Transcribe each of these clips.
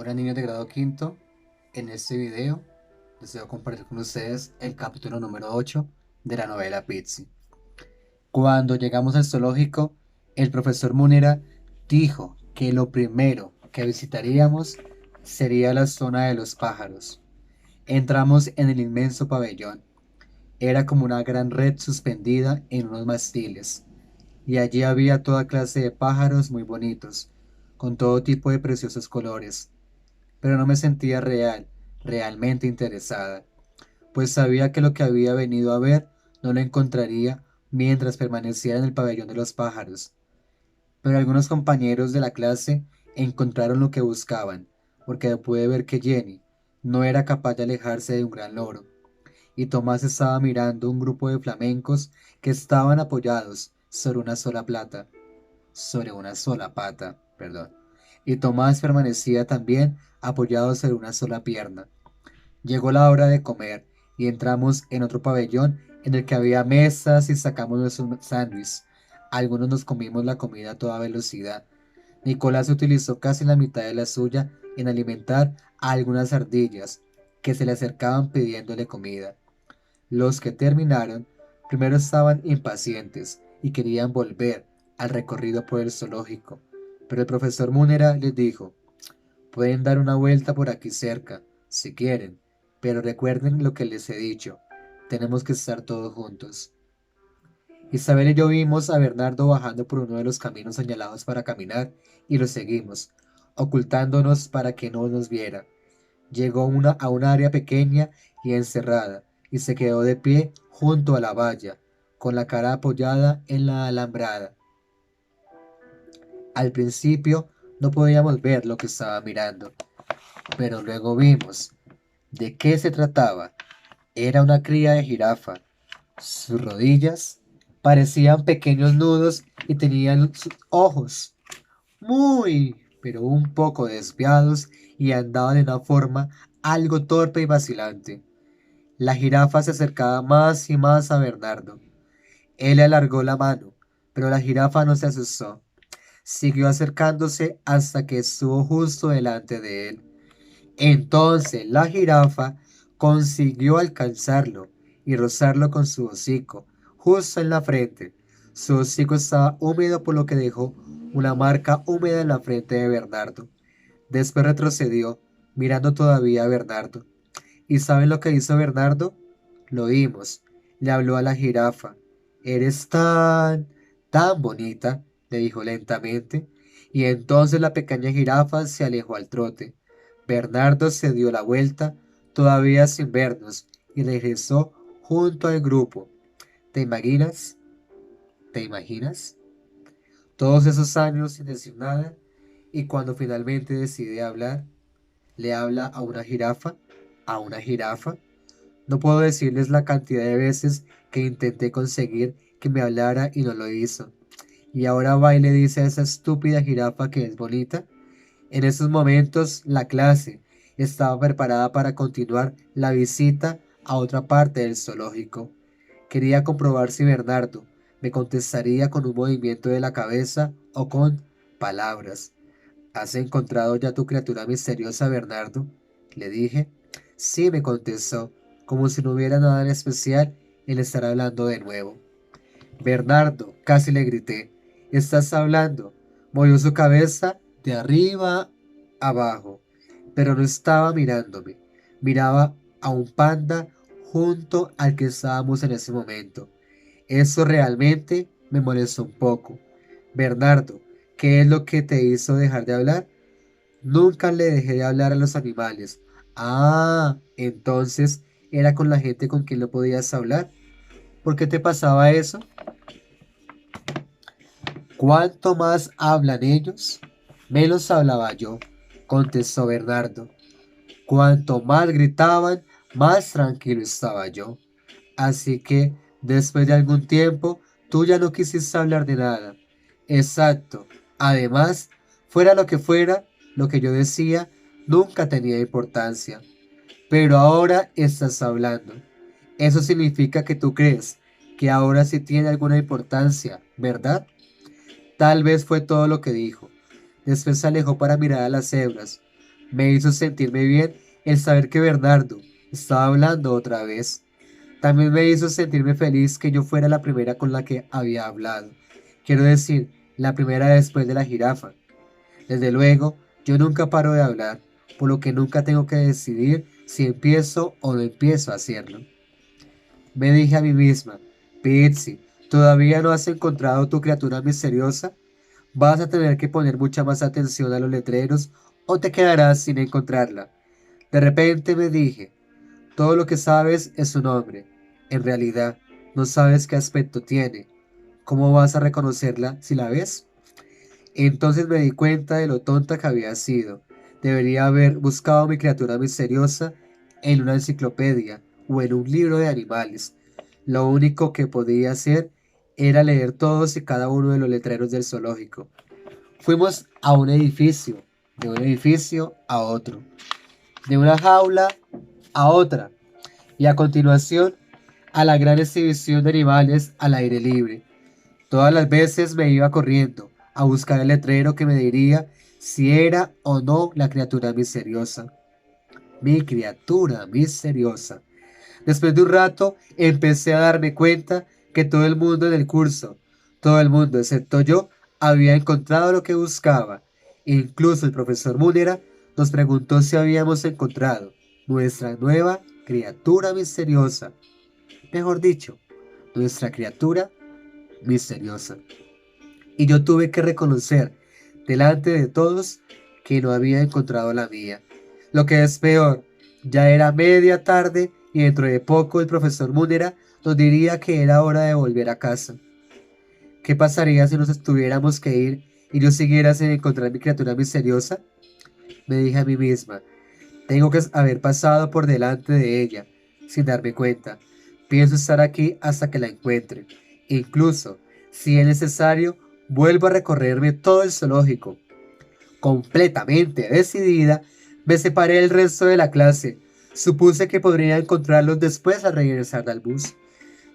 Hola niños de grado quinto, en este video deseo compartir con ustedes el capítulo número 8 de la novela Pizzi. Cuando llegamos al zoológico, el profesor Munera dijo que lo primero que visitaríamos sería la zona de los pájaros. Entramos en el inmenso pabellón. Era como una gran red suspendida en unos mastiles, y allí había toda clase de pájaros muy bonitos, con todo tipo de preciosos colores, pero no me sentía realmente interesada, pues sabía que lo que había venido a ver no lo encontraría mientras permaneciera en el pabellón de los pájaros. Pero algunos compañeros de la clase encontraron lo que buscaban, porque pude ver que Jenny no era capaz de alejarse de un gran loro, y Tomás estaba mirando un grupo de flamencos que estaban apoyados sobre una sola pata, perdón, y Tomás permanecía también apoyado sobre una sola pierna. Llegó la hora de comer y entramos en otro pabellón en el que había mesas y sacamos nuestros sándwiches. Algunos nos comimos la comida a toda velocidad. Nicolás utilizó casi la mitad de la suya en alimentar a algunas ardillas que se le acercaban pidiéndole comida. Los que terminaron primero estaban impacientes y querían volver al recorrido por el zoológico, pero el profesor Múnera les dijo: pueden dar una vuelta por aquí cerca, si quieren, pero recuerden lo que les he dicho, tenemos que estar todos juntos. Isabel y yo vimos a Bernardo bajando por uno de los caminos señalados para caminar y lo seguimos, ocultándonos para que no nos viera. Llegó a un área pequeña y encerrada, y se quedó de pie junto a la valla, con la cara apoyada en la alambrada. Al principio no podíamos ver lo que estaba mirando, pero luego vimos. ¿De qué se trataba? Era una cría de jirafa. Sus rodillas parecían pequeños nudos y tenían sus ojos muy, pero un poco desviados y andaban de una forma algo torpe y vacilante. La jirafa se acercaba más y más a Bernardo. Él le alargó la mano, pero la jirafa no se asustó. Siguió acercándose hasta que estuvo justo delante de él. Entonces la jirafa consiguió alcanzarlo y rozarlo con su hocico, justo en la frente. Su hocico estaba húmedo, por lo que dejó una marca húmeda en la frente de Bernardo. Después retrocedió, mirando todavía a Bernardo. ¿Y saben lo que hizo Bernardo? Lo vimos. Le habló a la jirafa. Eres tan bonita, le dijo lentamente, y entonces la pequeña jirafa se alejó al trote. Bernardo se dio la vuelta, todavía sin vernos, y regresó junto al grupo. ¿Te imaginas? ¿Te imaginas? Todos esos años sin decir nada, y cuando finalmente decide hablar, le habla a una jirafa, a una jirafa. No puedo decirles la cantidad de veces que intenté conseguir que me hablara y no lo hizo. Y ahora va y le dice a esa estúpida jirafa que es bonita. En esos momentos la clase estaba preparada para continuar la visita a otra parte del zoológico. Quería comprobar si Bernardo me contestaría con un movimiento de la cabeza o con palabras. ¿Has encontrado ya tu criatura misteriosa, Bernardo?, le dije. Sí, me contestó, como si no hubiera nada en especial en estar hablando de nuevo. Bernardo, casi le grité. ¿Estás hablando? Movió su cabeza de arriba abajo, pero no estaba mirándome. Miraba a un panda junto al que estábamos en ese momento. Eso realmente me molestó un poco. Bernardo, ¿qué es lo que te hizo dejar de hablar? Nunca le dejé de hablar a los animales. Ah, entonces era con la gente con quien no podías hablar. ¿Por qué te pasaba eso? Cuanto más hablan ellos, menos hablaba yo, contestó Bernardo. Cuanto más gritaban, más tranquilo estaba yo. Así que, después de algún tiempo, tú ya no quisiste hablar de nada. Exacto. Además, fuera lo que yo decía nunca tenía importancia. Pero ahora estás hablando. Eso significa que tú crees que ahora sí tiene alguna importancia, ¿verdad? Tal vez fue todo lo que dijo. Después se alejó para mirar a las cebras. Me hizo sentirme bien el saber que Bernardo estaba hablando otra vez. También me hizo sentirme feliz que yo fuera la primera con la que había hablado. Quiero decir, la primera después de la jirafa. Desde luego, yo nunca paro de hablar, por lo que nunca tengo que decidir si empiezo o no empiezo a hacerlo. Me dije a mí misma, Pitsy, ¿todavía no has encontrado tu criatura misteriosa? Vas a tener que poner mucha más atención a los letreros o te quedarás sin encontrarla. De repente me dije, todo lo que sabes es su nombre. En realidad, no sabes qué aspecto tiene. ¿Cómo vas a reconocerla si la ves? Entonces me di cuenta de lo tonta que había sido. Debería haber buscado mi criatura misteriosa en una enciclopedia o en un libro de animales. Lo único que podía hacer era leer todos y cada uno de los letreros del zoológico. Fuimos a un edificio, de un edificio a otro, de una jaula a otra, y a continuación a la gran exhibición de animales al aire libre. Todas las veces me iba corriendo a buscar el letrero que me diría si era o no la criatura misteriosa. Mi criatura misteriosa. Después de un rato empecé a darme cuenta que todo el mundo en el curso, todo el mundo excepto yo, había encontrado lo que buscaba. Incluso el profesor Múnera nos preguntó si habíamos encontrado nuestra nueva criatura misteriosa. Mejor dicho, nuestra criatura misteriosa. Y yo tuve que reconocer delante de todos que no había encontrado la mía. Lo que es peor, ya era media tarde y dentro de poco el profesor Múnera nos diría que era hora de volver a casa. ¿Qué pasaría si nos tuviéramos que ir y yo siguiera sin encontrar mi criatura misteriosa? Me dije a mí misma, tengo que haber pasado por delante de ella, sin darme cuenta. Pienso estar aquí hasta que la encuentre. Incluso, si es necesario, vuelvo a recorrerme todo el zoológico. Completamente decidida, me separé del resto de la clase. Supuse que podría encontrarlos después al regresar al bus.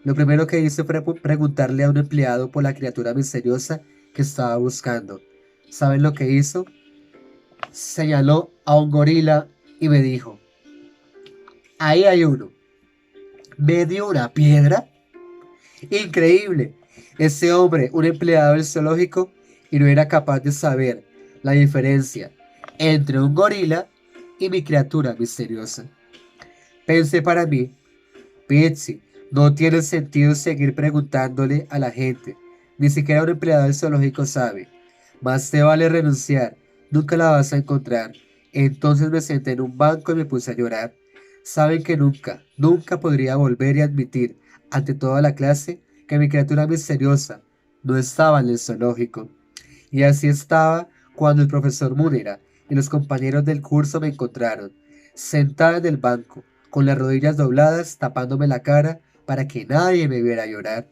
Lo primero que hice fue preguntarle a un empleado por la criatura misteriosa que estaba buscando. ¿Saben lo que hizo? Señaló a un gorila y me dijo, ahí hay uno. ¿Me dio una piedra? Increíble. Ese hombre, un empleado del zoológico, y no era capaz de saber la diferencia entre un gorila y mi criatura misteriosa. Pensé para mí, Betsy, no tiene sentido seguir preguntándole a la gente. Ni siquiera un empleado del zoológico sabe. Más te vale renunciar. Nunca la vas a encontrar. Entonces me senté en un banco y me puse a llorar. Saben que nunca, nunca podría volver y admitir ante toda la clase que mi criatura misteriosa no estaba en el zoológico. Y así estaba cuando el profesor Múnera y los compañeros del curso me encontraron, sentada en el banco, con las rodillas dobladas, tapándome la cara para que nadie me viera llorar.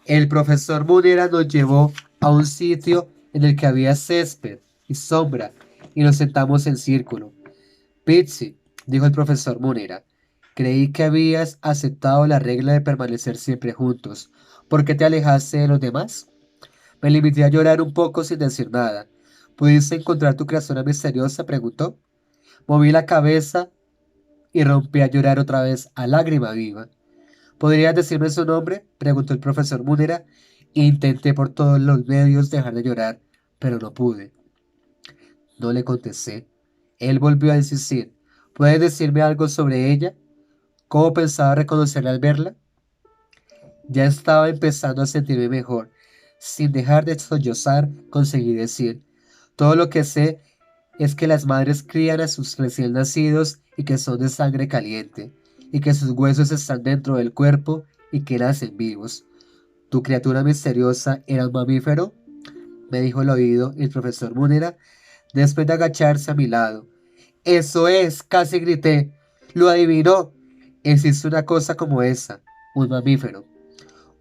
El profesor Múnera nos llevó a un sitio en el que había césped y sombra y nos sentamos en círculo. Pitsy, dijo el profesor Múnera, creí que habías aceptado la regla de permanecer siempre juntos. ¿Por qué te alejaste de los demás? Me limité a llorar un poco sin decir nada. ¿Pudiste encontrar tu criatura misteriosa? Preguntó. Moví la cabeza y rompí a llorar otra vez a lágrima viva. ¿Podrías decirme su nombre? Preguntó el profesor Múnera. Intenté por todos los medios dejar de llorar, pero no pude. No le contesté. Él volvió a insistir. ¿Puedes decirme algo sobre ella? ¿Cómo pensaba reconocerla al verla? Ya estaba empezando a sentirme mejor. Sin dejar de sollozar, conseguí decir, todo lo que sé es que las madres crían a sus recién nacidos y que son de sangre caliente, y que sus huesos están dentro del cuerpo y que nacen vivos. ¿Tu criatura misteriosa era un mamífero? Me dijo al oído el profesor Múnera, después de agacharse a mi lado. Eso es, casi grité. Lo adivinó. Existe una cosa como esa, un mamífero.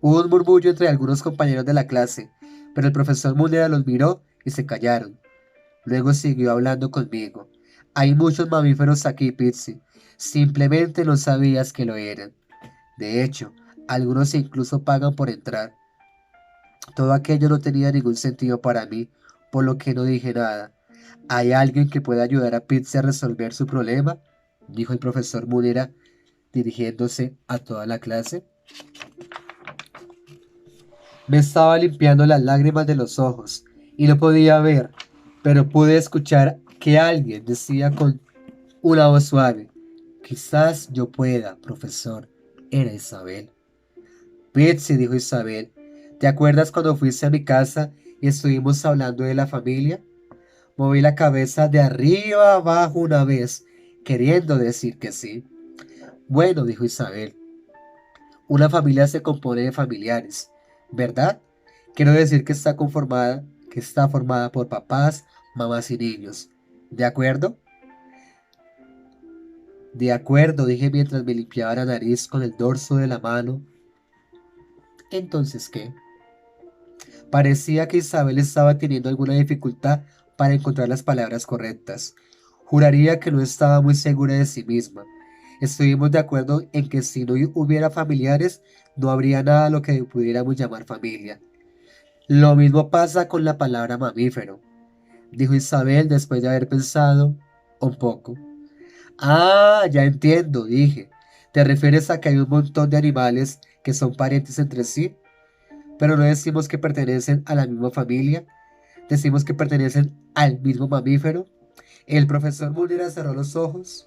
Hubo un murmullo entre algunos compañeros de la clase, pero el profesor Múnera los miró y se callaron. Luego siguió hablando conmigo. Hay muchos mamíferos aquí, Pitsy. Simplemente no sabías que lo eran. De hecho, algunos incluso pagan por entrar. Todo aquello no tenía ningún sentido para mí, por lo que no dije nada. ¿Hay alguien que pueda ayudar a Pitsy a resolver su problema?, dijo el profesor Munera, dirigiéndose a toda la clase. Me estaba limpiando las lágrimas de los ojos y no podía ver, pero pude escuchar que alguien decía con una voz suave: quizás yo pueda, profesor. Era Isabel. Betsy, dijo Isabel, ¿te acuerdas cuando fuiste a mi casa y estuvimos hablando de la familia? Moví la cabeza de arriba a abajo una vez, queriendo decir que sí. Bueno, dijo Isabel, una familia se compone de familiares, ¿verdad? Quiero decir que está formada por papás, mamás y niños. ¿De acuerdo? De acuerdo, dije mientras me limpiaba la nariz con el dorso de la mano. ¿Entonces qué? Parecía que Isabel estaba teniendo alguna dificultad para encontrar las palabras correctas. Juraría que no estaba muy segura de sí misma. Estuvimos de acuerdo en que si no hubiera familiares, no habría nada a lo que pudiéramos llamar familia. Lo mismo pasa con la palabra mamífero, dijo Isabel después de haber pensado un poco. Ah, ya entiendo, dije. ¿Te refieres a que hay un montón de animales que son parientes entre sí, pero no decimos que pertenecen a la misma familia? Decimos que pertenecen al mismo mamífero. El profesor Mulder cerró los ojos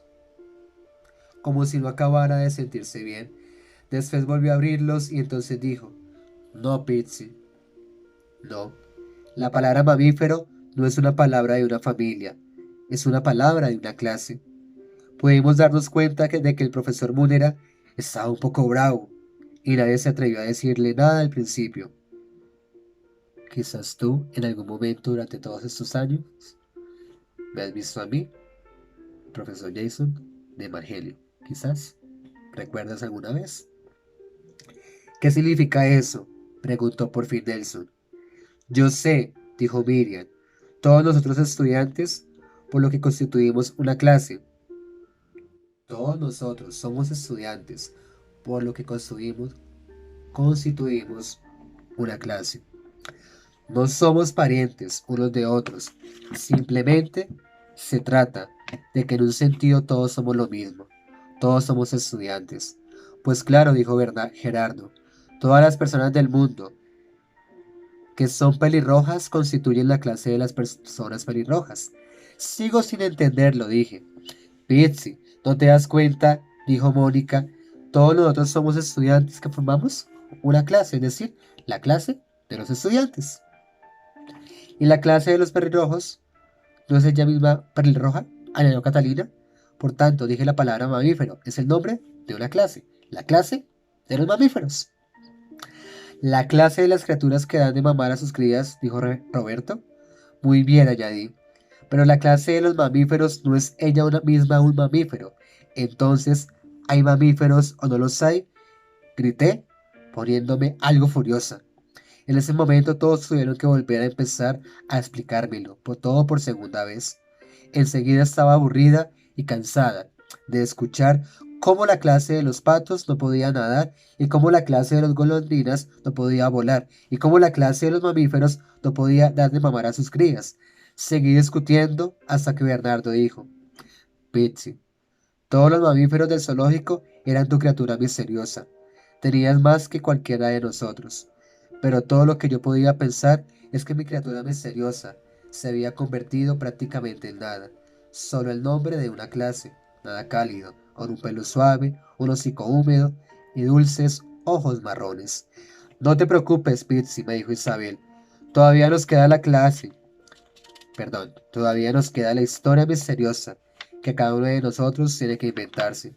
como si no acabara de sentirse bien. Después volvió a abrirlos y entonces dijo: no, Pitsy, no. La palabra mamífero no es una palabra de una familia, es una palabra de una clase. Pudimos darnos cuenta de que el profesor Munera estaba un poco bravo y nadie se atrevió a decirle nada al principio. Quizás tú, en algún momento durante todos estos años, me has visto a mí, profesor Jason, de Margelio. Quizás. ¿Recuerdas alguna vez? ¿Qué significa eso?, preguntó por fin Nelson. Yo sé, dijo Miriam, todos nosotros estudiantes, por lo que constituimos una clase. Todos nosotros somos estudiantes, por lo que constituimos una clase. No somos parientes unos de otros, simplemente se trata de que en un sentido todos somos lo mismo, todos somos estudiantes. Pues claro, dijo Gerardo, todas las personas del mundo que son pelirrojas constituyen la clase de las personas pelirrojas. Sigo sin entenderlo, dije. Bitsy, ¿no te das cuenta?, dijo Mónica. Todos nosotros somos estudiantes que formamos una clase, es decir, la clase de los estudiantes. ¿Y la clase de los pelirrojos no es ella misma pelirroja?, añadió Catalina. Por tanto, dije la palabra mamífero, es el nombre de una clase, la clase de los mamíferos. La clase de las criaturas que dan de mamar a sus crías, dijo Roberto. Muy bien, añadí. Pero la clase de los mamíferos no es ella una misma un mamífero. Entonces, ¿hay mamíferos o no los hay?, grité, poniéndome algo furiosa. En ese momento todos tuvieron que volver a empezar a explicármelo, todo por segunda vez. Enseguida estaba aburrida y cansada de escuchar cómo la clase de los patos no podía nadar y cómo la clase de los golondrinas no podía volar y cómo la clase de los mamíferos no podía dar de mamar a sus crías. Seguí discutiendo hasta que Bernardo dijo: Bitsy, todos los mamíferos del zoológico eran tu criatura misteriosa. Tenías más que cualquiera de nosotros. Pero todo lo que yo podía pensar es que mi criatura misteriosa se había convertido prácticamente en nada. Solo el nombre de una clase, nada cálido, con un pelo suave, un hocico húmedo y dulces ojos marrones. No te preocupes, Bitsy, me dijo Isabel. Todavía nos queda la clase. Todavía nos queda la historia misteriosa que cada uno de nosotros tiene que inventarse.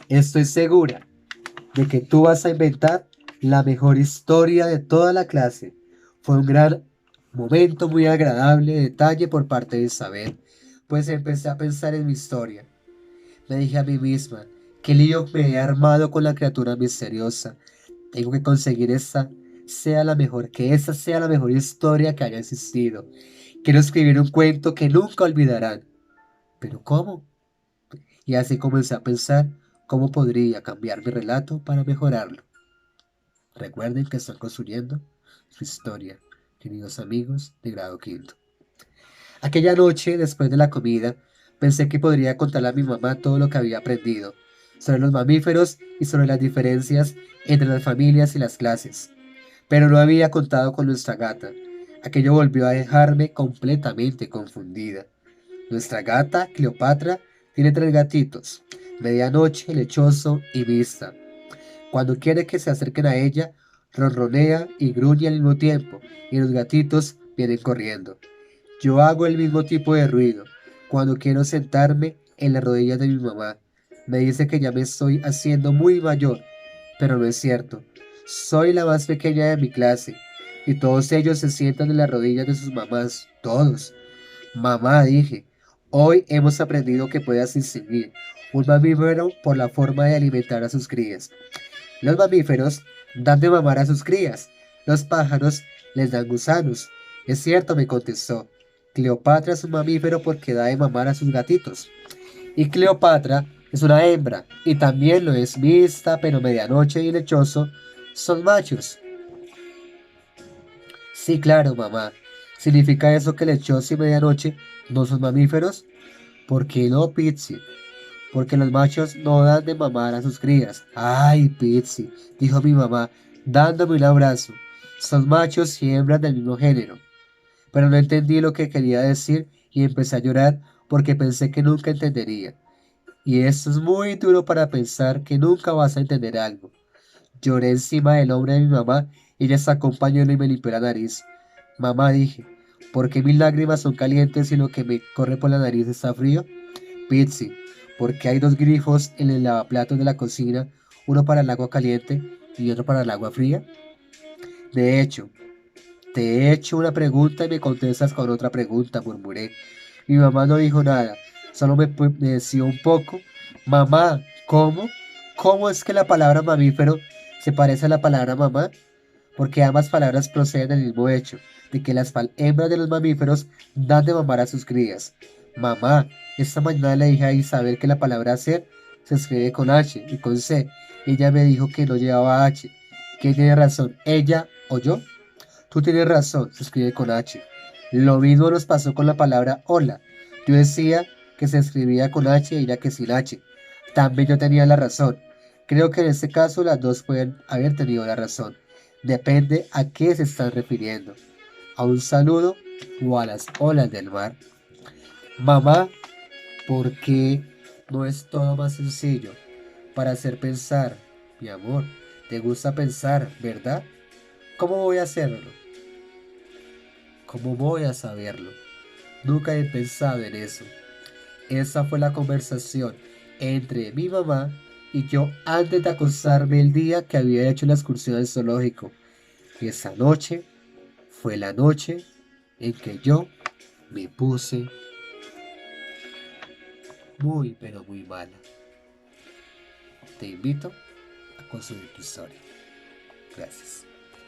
Estoy segura de que tú vas a inventar la mejor historia de toda la clase. Fue un gran momento, muy agradable detalle por parte de Isabel, pues empecé a pensar en mi historia. Me dije a mí misma: qué lío me he armado con la criatura misteriosa. Tengo que conseguir que esa sea la mejor historia que haya existido. Quiero escribir un cuento que nunca olvidarán. ¿Pero cómo? Y así comencé a pensar cómo podría cambiar mi relato para mejorarlo. Recuerden que están construyendo su historia, queridos amigos de grado quinto. Aquella noche, después de la comida, pensé que podría contarle a mi mamá todo lo que había aprendido sobre los mamíferos y sobre las diferencias entre las familias y las clases. Pero no había contado con nuestra gata. Aquello volvió a dejarme completamente confundida. Nuestra gata, Cleopatra, tiene tres gatitos, Medianoche, Lechoso y Vista. Cuando quiere que se acerquen a ella, ronronea y gruñe al mismo tiempo, y los gatitos vienen corriendo. Yo hago el mismo tipo de ruido cuando quiero sentarme en las rodillas de mi mamá. Me dice que ya me estoy haciendo muy mayor, pero no es cierto. Soy la más pequeña de mi clase, y todos ellos se sientan en las rodillas de sus mamás, todos. Mamá, dije, hoy hemos aprendido que puedes distinguir un mamífero por la forma de alimentar a sus crías. Los mamíferos dan de mamar a sus crías, los pájaros les dan gusanos. Es cierto, me contestó. Cleopatra es un mamífero porque da de mamar a sus gatitos. Y Cleopatra es una hembra, y también lo es Vista, pero Medianoche y Lechoso son machos. Sí, claro, mamá. ¿Significa eso que Lechoso y Medianoche no son mamíferos? ¿Por qué no, Pizzi? Porque los machos no dan de mamar a sus crías. Ay, Pizzi, dijo mi mamá, dándome un abrazo. Son machos y hembras del mismo género. Pero no entendí lo que quería decir y empecé a llorar porque pensé que nunca entendería. Y esto es muy duro para pensar que nunca vas a entender algo. Lloré encima del hombro de mi mamá y ella sacó un pañuelo y me limpió la nariz. Mamá, dije, ¿por qué mis lágrimas son calientes y lo que me corre por la nariz está frío? Pizzi, porque hay dos grifos en el lavaplatos de la cocina, uno para el agua caliente y otro para el agua fría. De hecho, te he hecho una pregunta y me contestas con otra pregunta, murmuré. Mi mamá no dijo nada, solo me decía un poco. Mamá, ¿cómo? ¿Cómo es que la palabra mamífero se parece a la palabra mamá? Porque ambas palabras proceden del mismo hecho, de que las hembras de los mamíferos dan de mamar a sus crías. Mamá, esta mañana le dije a Isabel que la palabra ser se escribe con H y con C. Ella me dijo que no llevaba H. ¿Quién tiene razón, ella o yo? Tú tienes razón, se escribe con H. Lo mismo nos pasó con la palabra hola. Yo decía que se escribía con H y ella que sin H. También yo tenía la razón. Creo que en este caso las dos pueden haber tenido la razón. Depende a qué se están refiriendo. A un saludo o a las olas del mar. Mamá, ¿por qué no es todo más sencillo? Para hacer pensar, mi amor, te gusta pensar, ¿verdad? ¿Cómo voy a hacerlo? ¿Cómo voy a saberlo? Nunca he pensado en eso. Esa fue la conversación entre mi mamá y yo antes de acostarme el día que había hecho la excursión al zoológico. Esa noche fue la noche en que yo me puse muy pero muy mala. Te invito a consumir tu historia. Gracias.